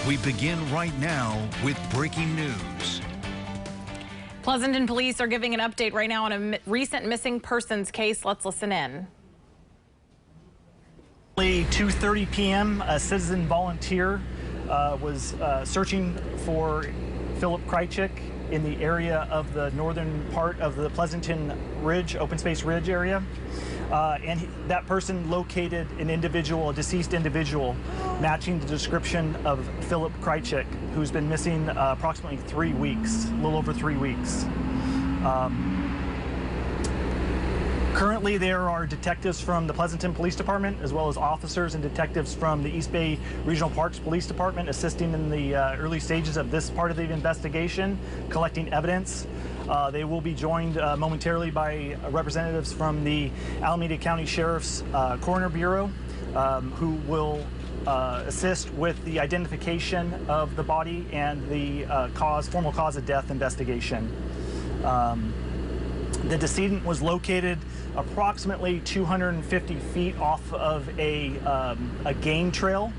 We begin right now with breaking news. Pleasanton police are giving an update right now on a recent missing persons case. Let's listen in. 2:30 p.m. a citizen volunteer was searching for Philip Kreycik in the area of the northern part of the Pleasanton Ridge, open space ridge area. That person located an individual, a deceased individual, matching the description of Philip Kreycik, who's been missing approximately 3 weeks, a little over 3 weeks. Currently, there are detectives from the Pleasanton Police Department, as well as officers and detectives from the East Bay Regional Parks Police Department assisting in the early stages of this part of the investigation, collecting evidence. They will be joined momentarily by representatives from the Alameda County Sheriff's Coroner Bureau, who will assist with the identification of the body and the formal cause of death investigation. The decedent was located approximately 250 feet off of a game trail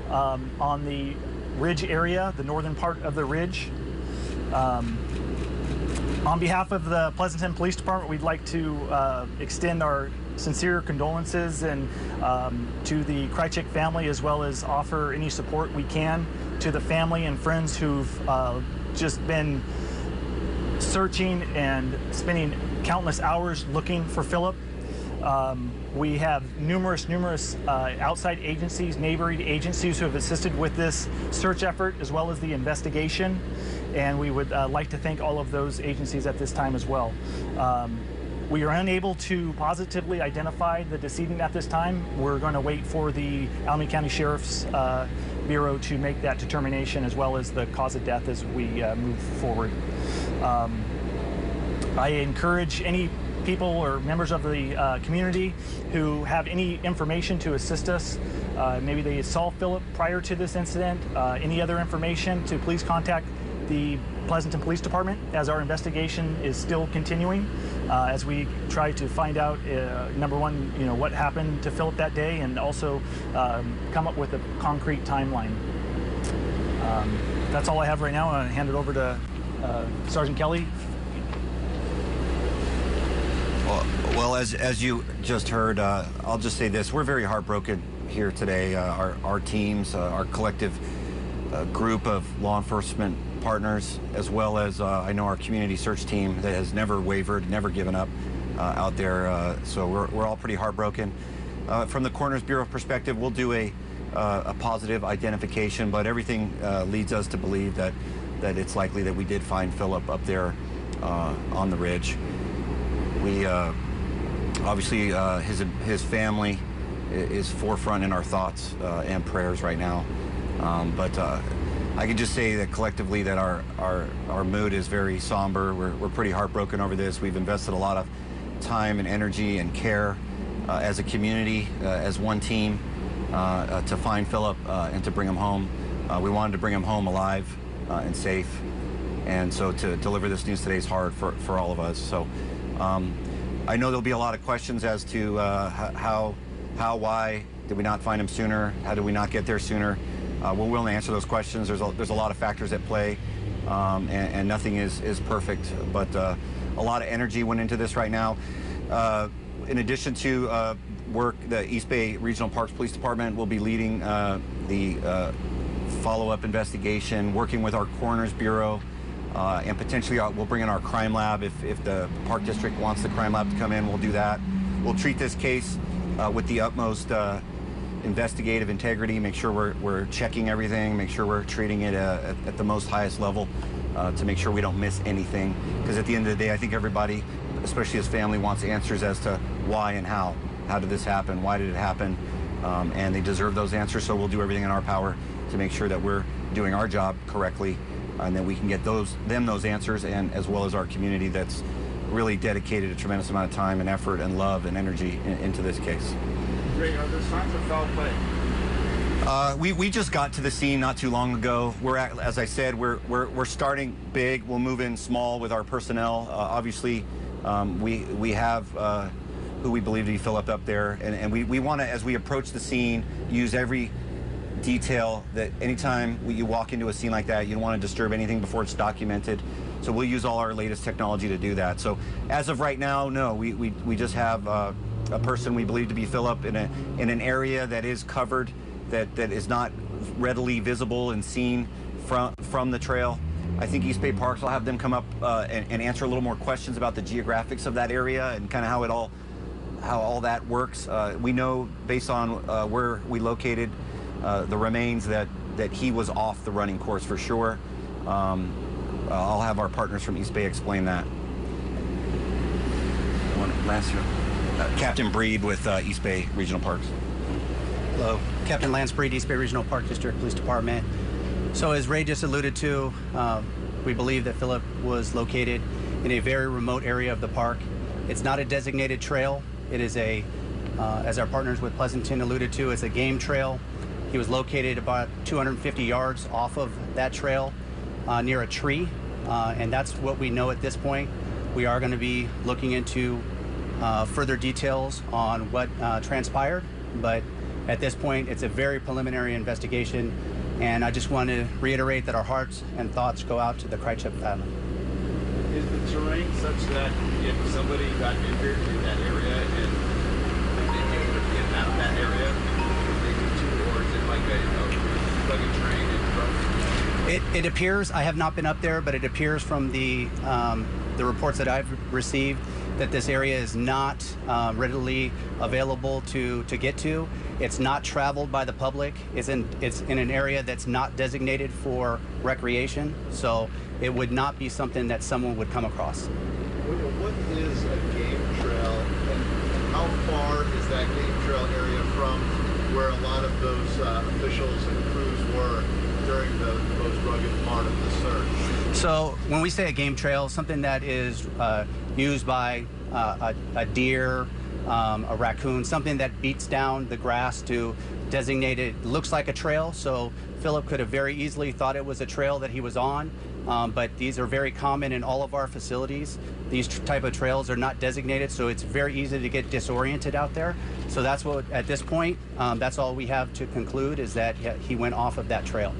on the ridge area, the northern part of the ridge. On behalf of the Pleasanton Police Department, we'd like to extend our sincere condolences and to the Kreycik family, as well as offer any support we can to the family and friends who've just been searching and spending countless hours looking for Philip. We have numerous outside agencies, neighboring agencies who have assisted with this search effort as well as the investigation, and we would like to thank all of those agencies at this time as well. We are unable to positively identify the decedent at this time. We're going to wait for the Alameda County Sheriff's Bureau to make that determination, as well as the cause of death as we move forward. I encourage any people or members of the community who have any information to assist us. Maybe they saw Philip prior to this incident, any other information, to please contact the Pleasanton Police Department, as our investigation is still continuing as we try to find out, number one, what happened to Philip that day, and also come up with a concrete timeline. That's all I have right now. I'm going to hand it over to Sergeant Kelly. Well, as you just heard, I'll just say this: we're very heartbroken here today. Our teams, our collective group of law enforcement partners, as well as I know our community search team that has never wavered, never given up out there. So we're all pretty heartbroken. From the Coroner's Bureau perspective, we'll do a positive identification, but everything leads us to believe that it's likely that we did find Philip up there on the ridge. We obviously his family is forefront in our thoughts and prayers right now. But I can just say that collectively that our mood is very somber. We're pretty heartbroken over this. We've invested a lot of time and energy and care as a community, as one team, to find Philip and to bring him home. We wanted to bring him home alive and safe. And so to deliver this news today is hard for all of us. So I know there'll be a lot of questions as to why did we not find him sooner? How did we not get there sooner? We're willing to answer those questions. There's a lot of factors at play, and nothing is perfect. But a lot of energy went into this right now. In addition to work, the East Bay Regional Parks Police Department will be leading the follow-up investigation, working with our Coroner's Bureau, and potentially we'll bring in our crime lab. If the Park District wants the crime lab to come in, we'll do that. We'll treat this case with the utmost investigative integrity, make sure we're checking everything, make sure we're treating it at the most highest level to make sure we don't miss anything. Because at the end of the day, I think everybody, especially his family, wants answers as to why and how. How did this happen? Why did it happen? And they deserve those answers, so we'll do everything in our power to make sure that we're doing our job correctly and that we can get them those answers, and as well as our community that's really dedicated a tremendous amount of time and effort and love and energy into this case. Ray, are there signs of foul play? We just got to the scene not too long ago. As I said, we're starting big. We'll move in small with our personnel. Obviously, we have who we believe to be Philip up there, and we want to, as we approach the scene, use every detail that anytime you walk into a scene like that, you don't want to disturb anything before it's documented. So we'll use all our latest technology to do that. So as of right now, no, we just have a person we believe to be Philip in an area that is covered, that is not readily visible and seen from the trail. I think East Bay Parks will have them come up and answer a little more questions about the geographics of that area and kind of how all that works. We know based on where we located the remains that he was off the running course for sure. I'll have our partners from East Bay explain that. Lance, Captain Breed with East Bay Regional Parks. Hello, Captain Lance Breed, East Bay Regional Park District Police Department. So as Ray just alluded to, we believe that Philip was located in a very remote area of the park. It's not a designated trail. It is as our partners with Pleasanton alluded to, it's a game trail. He was located about 250 yards off of that trail near a tree, and that's what we know at this point. We are going to be looking into further details on what transpired, but at this point, it's a very preliminary investigation, and I just want to reiterate that our hearts and thoughts go out to the Kreycik family. Is the terrain such that if somebody got injured in that area and they could get out of that area, they could too, or is it like a rugged terrain and rough? It appears, I have not been up there, but it appears from the reports that I've received that this area is not readily available to get to. It's not traveled by the public. It's in an area that's not designated for recreation, so it would not be something that someone would come across. What is a game trail, and how far is that game trail area from where a lot of those officials and crews were during the most rugged part of the search? So when we say a game trail, something that is used by a deer, a raccoon, something that beats down the grass to designate it, looks like a trail. So Philip could have very easily thought it was a trail that he was on, but these are very common in all of our facilities. These type of trails are not designated, so it's very easy to get disoriented out there. So that's what, at this point, that's all we have to conclude, is that he went off of that trail.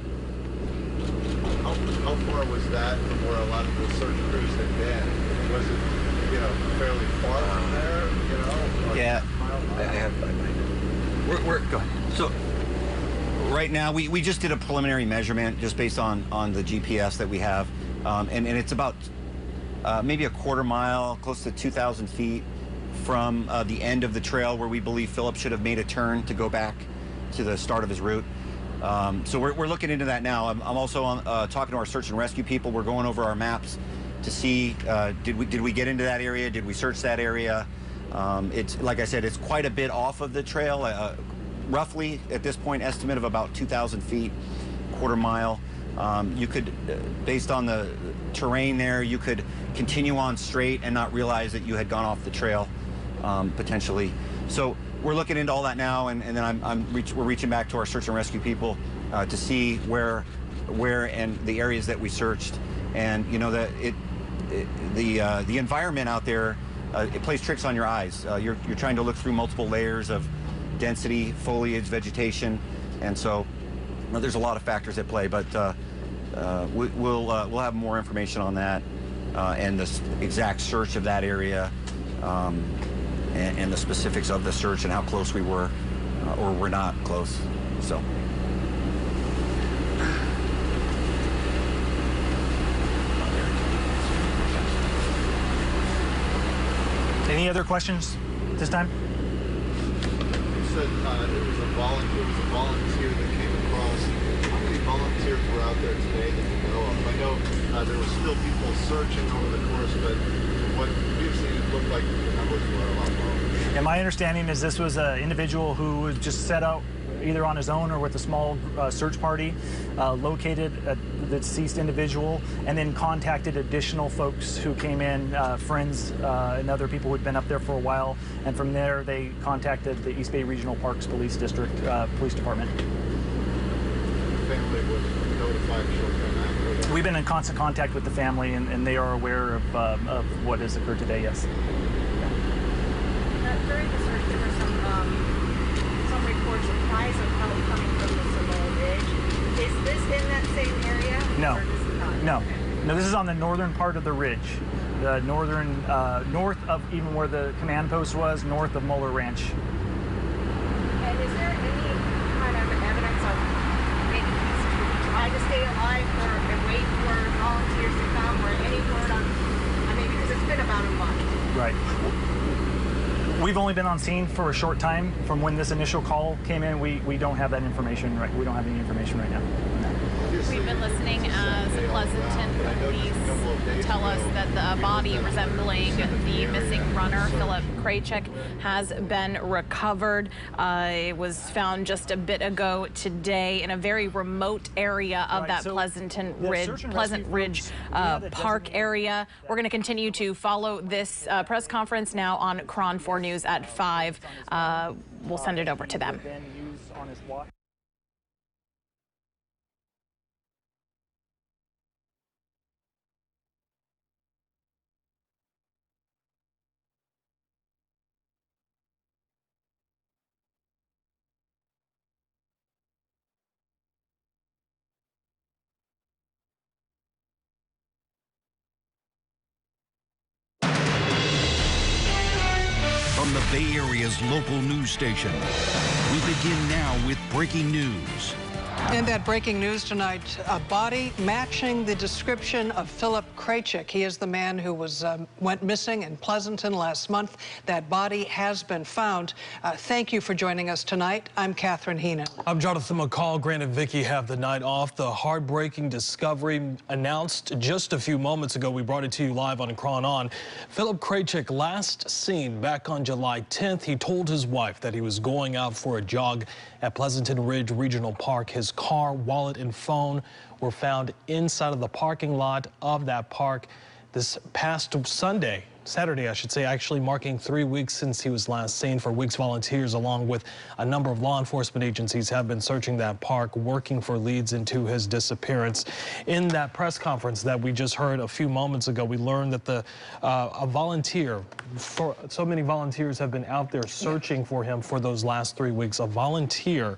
How far was that from where a lot of the search crews had been? Was it, fairly far from there, Yeah. I have. Go ahead. So right now we just did a preliminary measurement just based on the GPS that we have, and it's about maybe a quarter mile, close to 2,000 feet from the end of the trail where we believe Philip should have made a turn to go back to the start of his route. So we're looking into that now. I'm also talking to our search and rescue people. We're going over our maps to see did we get into that area? Did we search that area? It's like I said, it's quite a bit off of the trail. Roughly at this point, estimate of about 2,000 feet, quarter mile. You could, based on the terrain there, you could continue on straight and not realize that you had gone off the trail potentially. So we're looking into all that now, and then we're reaching back to our search and rescue people to see where and the areas that we searched, and that the environment out there, it plays tricks on your eyes. You're trying to look through multiple layers of density, foliage, vegetation, and so there's a lot of factors at play. But we'll have more information on that and the exact search of that area. And the specifics of the search and how close we were or were not close. So. Any other questions at this time? You said it was a volunteer that came across. How many volunteers were out there today that you know of? I know there were still people searching over the course, but what we've seen, it looked like the numbers were a lot lower. Yeah, my understanding is this was an individual who was just set out either on his own or with a small search party, located the deceased individual, and then contacted additional folks who came in, friends and other people who had been up there for a while, and from there they contacted the East Bay Regional Parks Police District Police Department. The family was notified shortly after that. We've been in constant contact with the family, and they are aware of what has occurred today, yes. During the search, there were some reports of cries of help coming from the civil Is this in that same area? No. Or is it not? No. Okay. No, this is on the northern part of the ridge. The northern, north of even where the command post was, north of Muller Ranch. And is there any kind of evidence of maybe he's trying to stay alive and wait for volunteers to come, or any word on, I mean, because it's been about a month. Right. We've only been on scene for a short time. From when this initial call came in, we don't have that information. Right, we don't have any information right now. We've been listening as Pleasanton Police tell us that the body resembling the missing runner, Philip Kreycik, has been recovered. It was found just a bit ago today in a very remote area of that Pleasant Ridge Park area. We're going to continue to follow this press conference now on Cron 4 News at 5. We'll send it over to them. From the Bay Area's local news station, we begin now with breaking news. And that breaking news tonight, a body matching the description of Philip Kreycik. He is the man who went missing in Pleasanton last month. That body has been found. Thank you for joining us tonight. I'm Catherine Heenan. I'm Jonathan McCall. Grant and Vicky have the night off. The heartbreaking discovery announced just a few moments ago. We brought it to you live on Cron On. Philip Kreycik, last seen back on July 10th. He told his wife that he was going out for a jog at Pleasanton Ridge Regional Park. His car, wallet, and phone were found inside of the parking lot of that park this past Saturday, I should say, actually marking 3 weeks since he was last seen. For weeks, volunteers, along with a number of law enforcement agencies, have been searching that park, working for leads into his disappearance. In that press conference that we just heard a few moments ago, we learned that so many volunteers have been out there searching for him for those last 3 weeks. A volunteer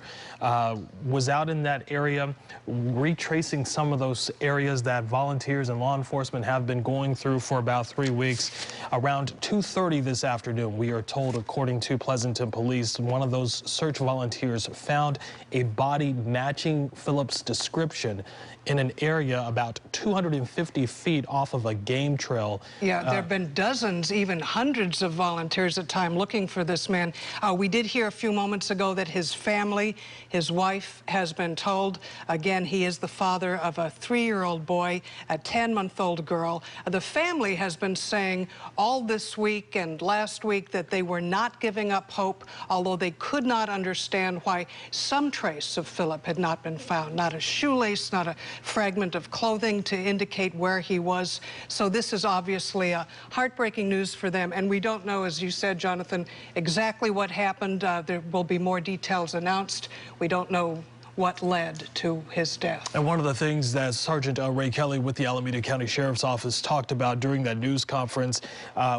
was out in that area, retracing some of those areas that volunteers and law enforcement have been going through for about 3 weeks. Around 2:30 this afternoon, we are told, according to Pleasanton Police, one of those search volunteers found a body matching Philip's description in an area about 250 feet off of a game trail. Yeah, there have been dozens, even hundreds of volunteers at time looking for this man. We did hear a few moments ago that his family, his wife, has been told. Again, he is the father of a 3-year-old boy, a 10-month-old girl. The family has been saying all this week and last week that they were not giving up hope, although they could not understand why some trace of Philip had not been found. Not a shoelace, not a fragment of clothing to indicate where he was. So this is obviously a heartbreaking news for them. And we don't know, as you said, Jonathan, exactly what happened. There will be more details announced. We don't know what led to his death. And one of the things that Sergeant Ray Kelly with the Alameda County Sheriff's Office talked about during that news conference,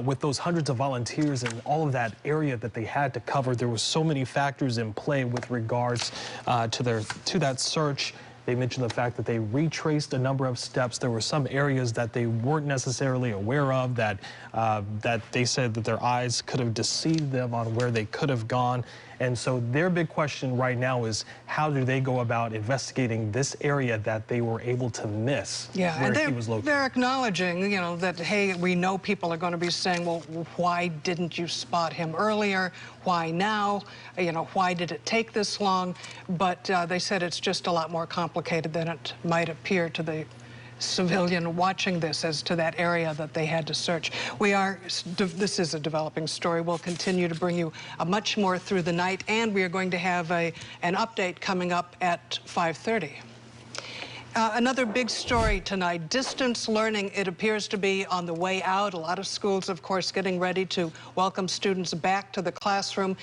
with those hundreds of volunteers and all of that area that they had to cover, there were so many factors in play with regards to that search. They mentioned the fact that they retraced a number of steps. There were some areas that they weren't necessarily aware of, that they said that their eyes could have deceived them on where they could have gone. And so their big question right now is, how do they go about investigating this area that they were able to miss? Yeah, where and he was located? They're acknowledging, you know, that, hey, we know people are going to be saying, well, why didn't you spot him earlier? Why now? You know, why did it take this long? But they said it's just a lot more complicated than it might appear to the civilian watching this as to that area that they had to search. This is a developing story. We'll continue to bring you much more through the night, and we are going to have an update coming up at 5:30. Another big story tonight, distance learning. It appears to be on the way out. A lot of schools, of course, getting ready to welcome students back to the classroom.